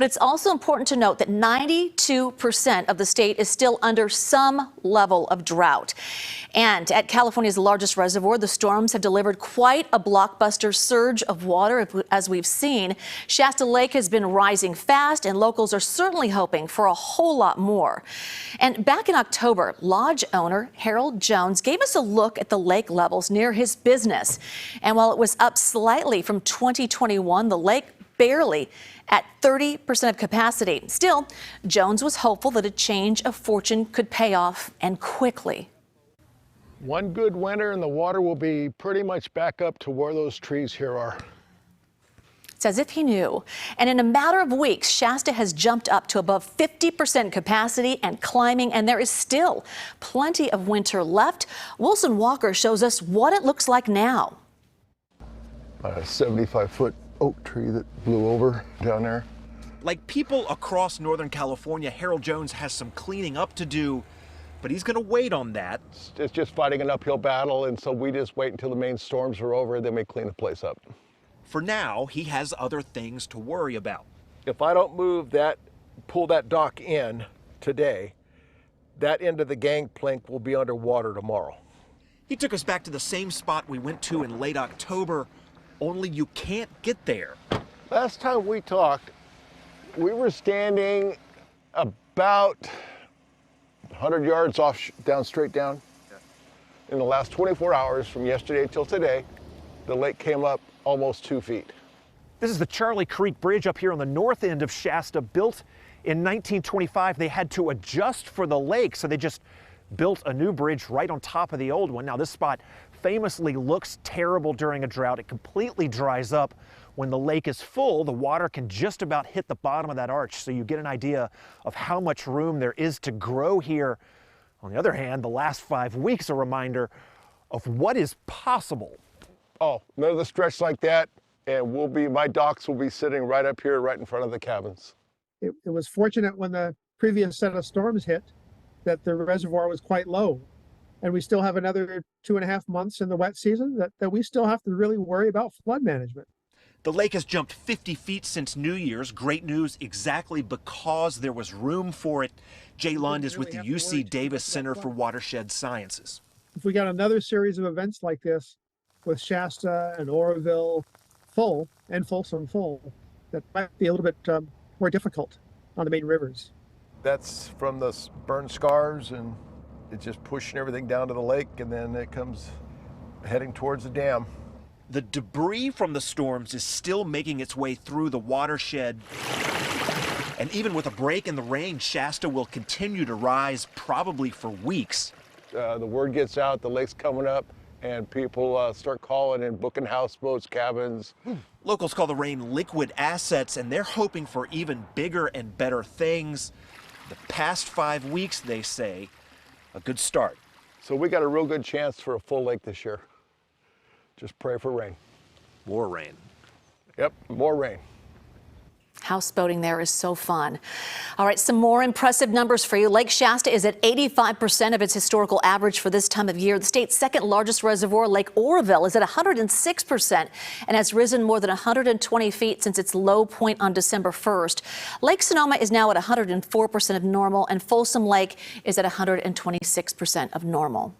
But it's also important to note that 92% of the state is still under some level of drought. And at California's largest reservoir, the storms have delivered quite a blockbuster surge of water, as we've seen. Shasta Lake has been rising fast, and locals are certainly hoping for a whole lot more. And back in October, lodge owner Harold Jones gave us a look at the lake levels near his business. And while it was up slightly from 2021, the lake barely at 30% of capacity. Still, Jones was hopeful that a change of fortune could pay off, and quickly. One good winter and the water will be pretty much back up to where those trees here are. It's as if he knew. And in a matter of weeks, Shasta has jumped up to above 50% capacity and climbing, and there is still plenty of winter left. Wilson Walker shows us what it looks like now. A 75-foot oak tree that blew over down there. Like people across Northern California, Harold Jones has some cleaning up to do, but he's going to wait on that. It's just fighting an uphill battle, and so we just wait until the main storms are over, then we clean the place up. For now, he has other things to worry about. If I don't pull that dock in today, that end of the gangplank will be underwater tomorrow. He took us back to the same spot we went to in late October, only you can't get there. Last time we talked, we were standing about 100 yards off, straight down. In the last 24 hours, from yesterday till today, the lake came up almost 2 feet. This is the Charlie Creek Bridge up here on the north end of Shasta. Built in 1925, they had to adjust for the lake, so they just built a new bridge right on top of the old one. Now, this spot famously looks terrible during a drought. It completely dries up. When the lake is full, the water can just about hit the bottom of that arch, so you get an idea of how much room there is to grow here. On the other hand, the last 5 weeks a reminder of what is possible. Oh, another stretch like that, and my docks will be sitting right up here, right in front of the cabins. It was fortunate when the previous set of storms hit that the reservoir was quite low. And we still have another 2.5 months in the wet season that we still have to really worry about flood management. The lake has jumped 50 feet since New Year's. Great news exactly because there was room for it. Jay Lund is with the UC Davis Center for Watershed Sciences. If we got another series of events like this with Shasta and Oroville full and Folsom full, that might be a little bit more difficult on the main rivers. That's from the burn scars, and it's just pushing everything down to the lake, and then it comes heading towards the dam. The debris from the storms is still making its way through the watershed. And even with a break in the rain, Shasta will continue to rise probably for weeks. The word gets out, the lake's coming up, and people start calling and booking houseboats, cabins. Locals call the rain liquid assets, and they're hoping for even bigger and better things. The past 5 weeks, they say, a good start. So we got a real good chance for a full lake this year. Just pray for rain. More rain. Yep, more rain. Houseboating there is so fun. All right, some more impressive numbers for you. Lake Shasta is at 85% of its historical average for this time of year. The state's second largest reservoir, Lake Oroville, is at 106% and has risen more than 120 feet since its low point on December 1st. Lake Sonoma is now at 104% of normal, and Folsom Lake is at 126% of normal.